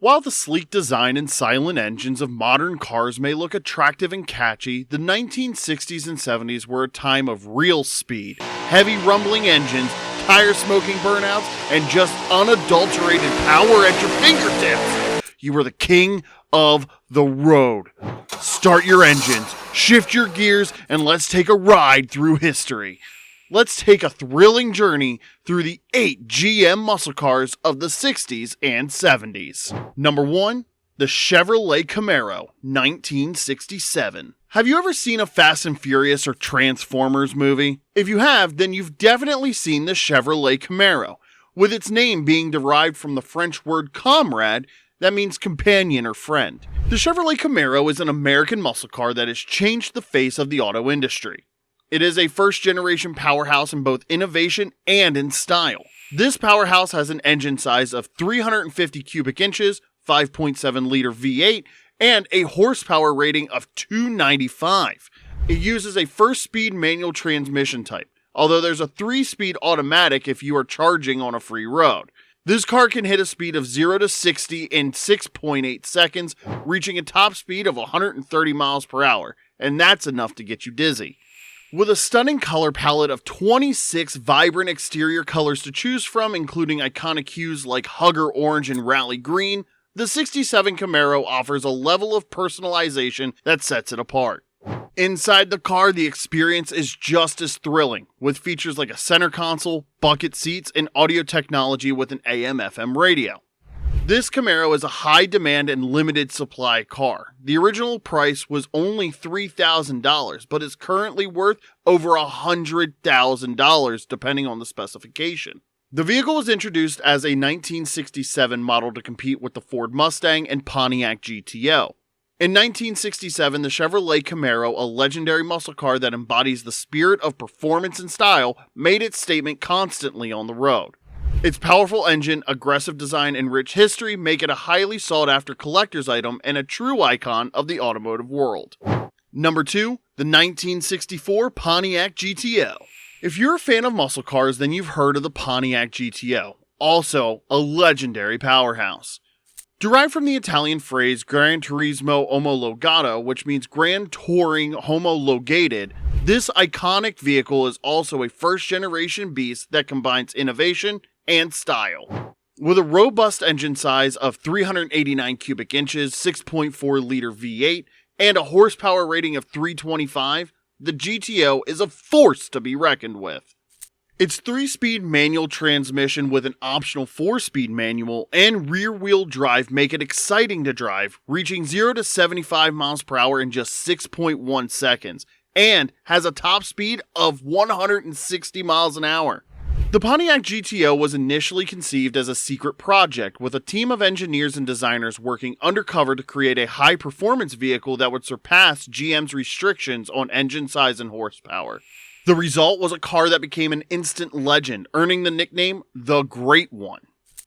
While the sleek design and silent engines of modern cars may look attractive and catchy, the 1960s and 70s were a time of real speed, heavy rumbling engines, tire smoking burnouts, and just unadulterated power at your fingertips. You were the king of the road. Start your engines, shift your gears, and let's take a ride through history. Let's take a thrilling journey through the 8 GM muscle cars of the 60s and 70s. Number 1, the Chevrolet Camaro, 1967. Have you ever seen a Fast and Furious or Transformers movie? If you have, then you've definitely seen the Chevrolet Camaro, with its name being derived from the French word comrade, that means companion or friend. The Chevrolet Camaro is an American muscle car that has changed the face of the auto industry. It is a first-generation powerhouse in both innovation and in style. This powerhouse has an engine size of 350 cubic inches, 5.7-liter V8, and a horsepower rating of 295. It uses a first-speed manual transmission type, although there's a 3-speed automatic if you are charging on a free road. This car can hit a speed of 0 to 60 in 6.8 seconds, reaching a top speed of 130 miles per hour, and that's enough to get you dizzy. With a stunning color palette of 26 vibrant exterior colors to choose from, including iconic hues like Hugger Orange and Rally Green, the 67 Camaro offers a level of personalization that sets it apart. Inside the car, the experience is just as thrilling, with features like a center console, bucket seats, and audio technology with an AM/FM radio. This Camaro is a high-demand and limited supply car. The original price was only $3,000, but is currently worth over $100,000 depending on the specification. The vehicle was introduced as a 1967 model to compete with the Ford Mustang and Pontiac GTO. In 1967, the Chevrolet Camaro, a legendary muscle car that embodies the spirit of performance and style, made its statement constantly on the road. Its powerful engine, aggressive design, and rich history make it a highly sought-after collector's item and a true icon of the automotive world. Number 2, the 1964 Pontiac GTO. If you're a fan of muscle cars, then you've heard of the Pontiac GTO, also a legendary powerhouse. Derived from the Italian phrase Gran Turismo Omologato, which means Grand Touring Homologated, this iconic vehicle is also a first-generation beast that combines innovation and style. With a robust engine size of 389 cubic inches, 6.4-liter V8, and a horsepower rating of 325, the GTO is a force to be reckoned with. Its 3-speed manual transmission with an optional 4-speed manual and rear-wheel drive make it exciting to drive, reaching 0 to 75 miles per hour in just 6.1 seconds, and has a top speed of 160 miles an hour. The Pontiac GTO was initially conceived as a secret project, with a team of engineers and designers working undercover to create a high-performance vehicle that would surpass GM's restrictions on engine size and horsepower. The result was a car that became an instant legend, earning the nickname The Great One.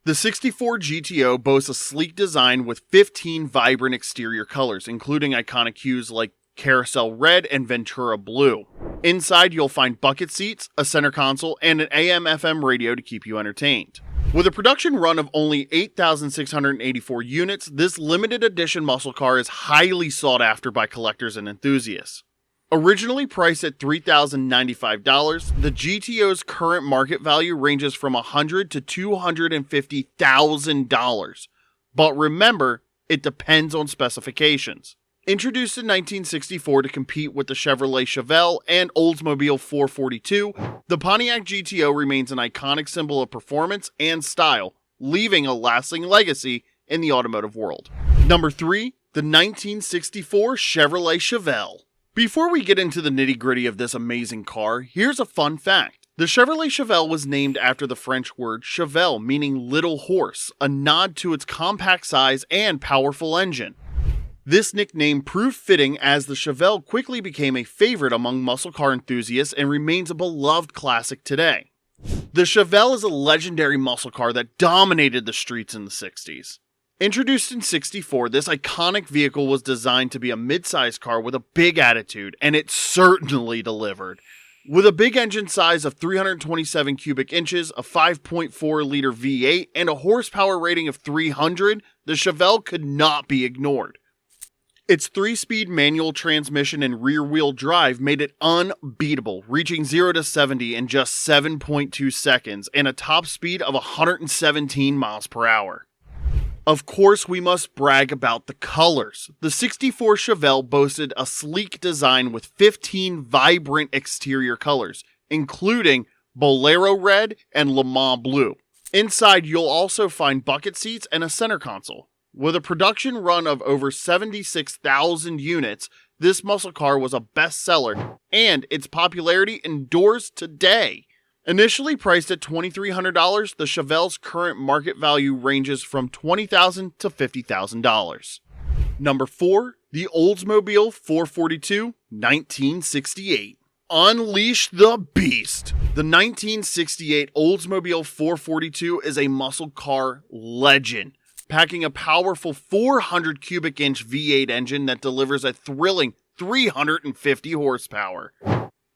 The 64 GTO boasts a sleek design with 15 vibrant exterior colors, including iconic hues like Carousel Red and Ventura Blue. Inside, you'll find bucket seats, a center console, and an AM/FM radio to keep you entertained. With a production run of only 8,684 units, this limited edition muscle car is highly sought after by collectors and enthusiasts. Originally priced at $3,095, the GTO's current market value ranges from $100,000 to $250,000. But remember, it depends on specifications. Introduced in 1964 to compete with the Chevrolet Chevelle and Oldsmobile 442, the Pontiac GTO remains an iconic symbol of performance and style, leaving a lasting legacy in the automotive world. Number 3, the 1964 Chevrolet Chevelle. Before we get into the nitty-gritty of this amazing car, here's a fun fact. The Chevrolet Chevelle was named after the French word Chevelle, meaning little horse, a nod to its compact size and powerful engine. This nickname proved fitting as the Chevelle quickly became a favorite among muscle car enthusiasts and remains a beloved classic today. The Chevelle is a legendary muscle car that dominated the streets in the 60s. Introduced in '64, this iconic vehicle was designed to be a mid-size car with a big attitude, and it certainly delivered. With a big engine size of 327 cubic inches, a 5.4-liter V8, and a horsepower rating of 300, the Chevelle could not be ignored. Its 3-speed manual transmission and rear-wheel drive made it unbeatable, reaching 0 to 70 in just 7.2 seconds and a top speed of 117 miles per hour. Of course, we must brag about the colors. The 64 Chevelle boasted a sleek design with 15 vibrant exterior colors, including Bolero Red and Le Mans Blue. Inside, you'll also find bucket seats and a center console. With a production run of over 76,000 units, this muscle car was a bestseller, and its popularity endures today. Initially priced at $2,300, the Chevelle's current market value ranges from $20,000 to $50,000. Number 4, the Oldsmobile 442 1968. Unleash the beast! The 1968 Oldsmobile 442 is a muscle car legend, packing a powerful 400 cubic inch V8 engine that delivers a thrilling 350 horsepower.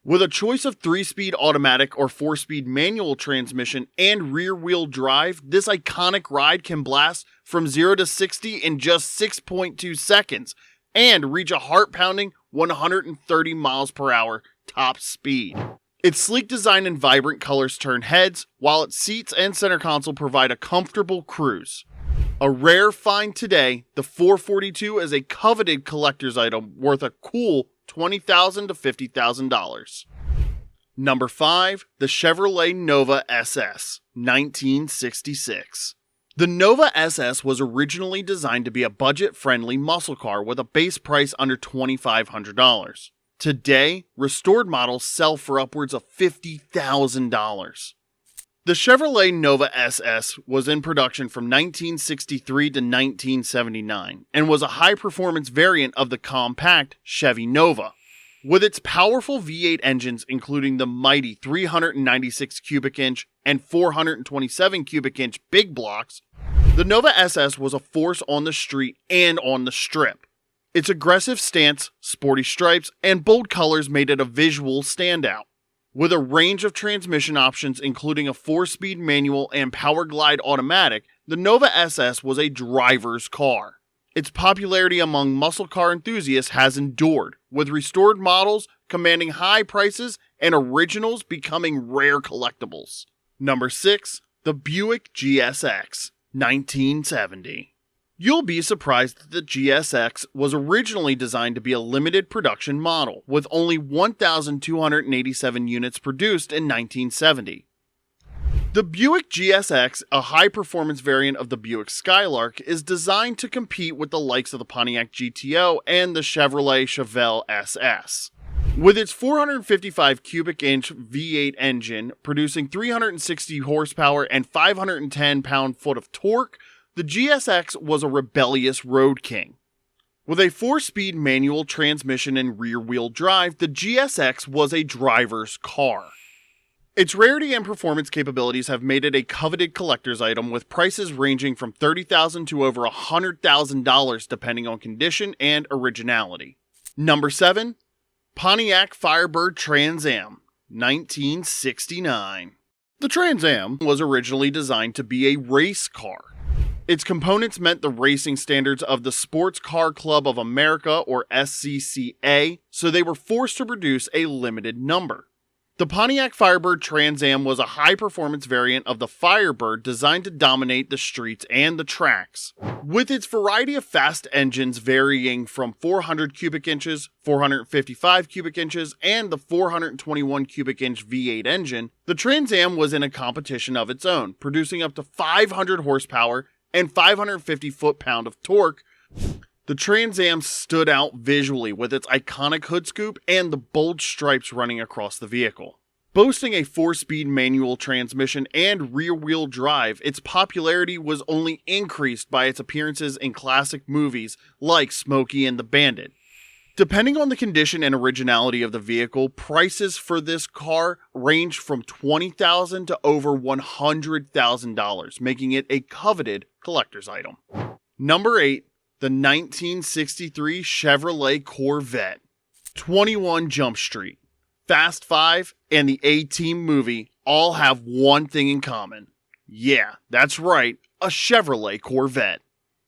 With a choice of 3-speed automatic or 4-speed manual transmission and rear-wheel drive, this iconic ride can blast from 0 to 60 in just 6.2 seconds and reach a heart-pounding 130 miles per hour top speed. Its sleek design and vibrant colors turn heads, while its seats and center console provide a comfortable cruise. A rare find today, the 442 is a coveted collector's item worth a cool $20,000 to $50,000. Number 5, the Chevrolet Nova SS, 1966. The Nova SS was originally designed to be a budget-friendly muscle car with a base price under $2,500. Today, restored models sell for upwards of $50,000. The Chevrolet Nova SS was in production from 1963 to 1979 and was a high-performance variant of the compact Chevy Nova. With its powerful V8 engines including the mighty 396 cubic inch and 427 cubic inch big blocks, the Nova SS was a force on the street and on the strip. Its aggressive stance, sporty stripes, and bold colors made it a visual standout. With a range of transmission options including a 4-speed manual and power glide automatic, the Nova SS was a driver's car. Its popularity among muscle car enthusiasts has endured, with restored models commanding high prices and originals becoming rare collectibles. Number 6, the Buick GSX, 1970. You'll be surprised that the GSX was originally designed to be a limited production model, with only 1,287 units produced in 1970. The Buick GSX, a high-performance variant of the Buick Skylark, is designed to compete with the likes of the Pontiac GTO and the Chevrolet Chevelle SS. With its 455 cubic inch V8 engine, producing 360 horsepower and 510 pound-foot of torque, the GSX was a rebellious road king. With a 4-speed manual transmission and rear-wheel drive, the GSX was a driver's car. Its rarity and performance capabilities have made it a coveted collector's item with prices ranging from $30,000 to over $100,000 depending on condition and originality. Number 7, Pontiac Firebird Trans Am, 1969. The Trans Am was originally designed to be a race car. Its components met the racing standards of the Sports Car Club of America, or SCCA, so they were forced to produce a limited number. The Pontiac Firebird Trans Am was a high-performance variant of the Firebird designed to dominate the streets and the tracks. With its variety of fast engines varying from 400 cubic inches, 455 cubic inches, and the 421 cubic inch V8 engine, the Trans Am was in a competition of its own, producing up to 500 horsepower and 550 foot-pound of torque. The Trans Am stood out visually with its iconic hood scoop and the bold stripes running across the vehicle. Boasting a 4-speed manual transmission and rear-wheel drive, its popularity was only increased by its appearances in classic movies like Smokey and the Bandit. Depending on the condition and originality of the vehicle, prices for this car range from $20,000 to over $100,000, making it a coveted collector's item. Number 8, the 1963 Chevrolet Corvette. 21 Jump Street, Fast 5, and the A-Team movie all have one thing in common. Yeah, that's right, a Chevrolet Corvette.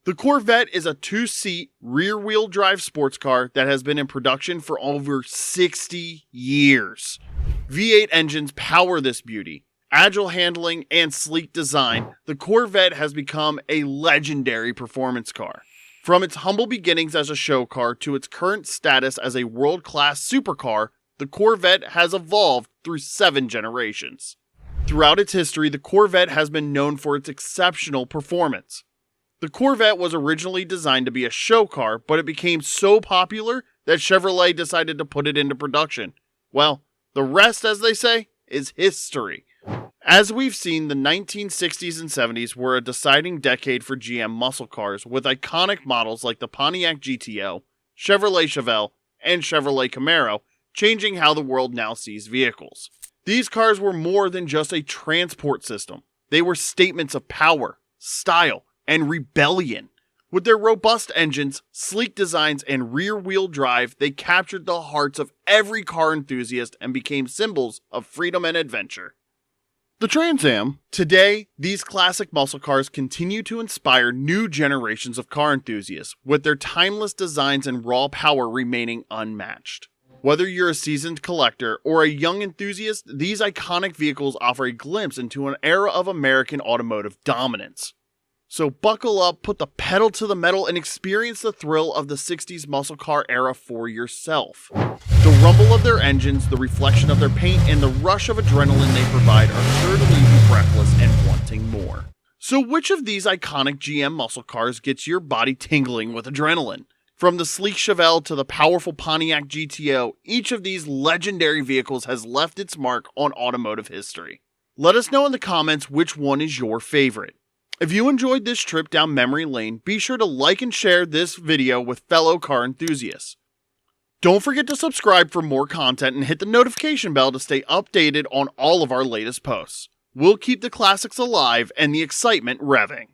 The The Corvette is a two-seat, rear-wheel drive sports car that has been in production for over 60 years. V8 engines power this beauty. Agile handling and sleek design, the Corvette has become a legendary performance car. From its humble beginnings as a show car to its current status as a world-class supercar, the Corvette has evolved through 7 generations. Throughout its history, the Corvette has been known for its exceptional performance. The Corvette was originally designed to be a show car, but it became so popular that Chevrolet decided to put it into production. Well, the rest, as they say, is history. As we've seen, the 1960s and 70s were a deciding decade for GM muscle cars, with iconic models like the Pontiac GTO, Chevrolet Chevelle, and Chevrolet Camaro changing how the world now sees vehicles. These cars were more than just a transport system. They were statements of power, style, and rebellion. With their robust engines, sleek designs, and rear-wheel drive, they captured the hearts of every car enthusiast and became symbols of freedom and adventure. The Trans Am. Today, these classic muscle cars continue to inspire new generations of car enthusiasts, with their timeless designs and raw power remaining unmatched. Whether you're a seasoned collector or a young enthusiast, these iconic vehicles offer a glimpse into an era of American automotive dominance. So buckle up, put the pedal to the metal, and experience the thrill of the 60s muscle car era for yourself. The rumble of their engines, the reflection of their paint, and the rush of adrenaline they provide are sure to leave you breathless and wanting more. So which of these iconic GM muscle cars gets your body tingling with adrenaline? From the sleek Chevelle to the powerful Pontiac GTO, each of these legendary vehicles has left its mark on automotive history. Let us know in the comments which one is your favorite. If you enjoyed this trip down memory lane, be sure to like and share this video with fellow car enthusiasts. Don't forget to subscribe for more content and hit the notification bell to stay updated on all of our latest posts. We'll keep the classics alive and the excitement revving.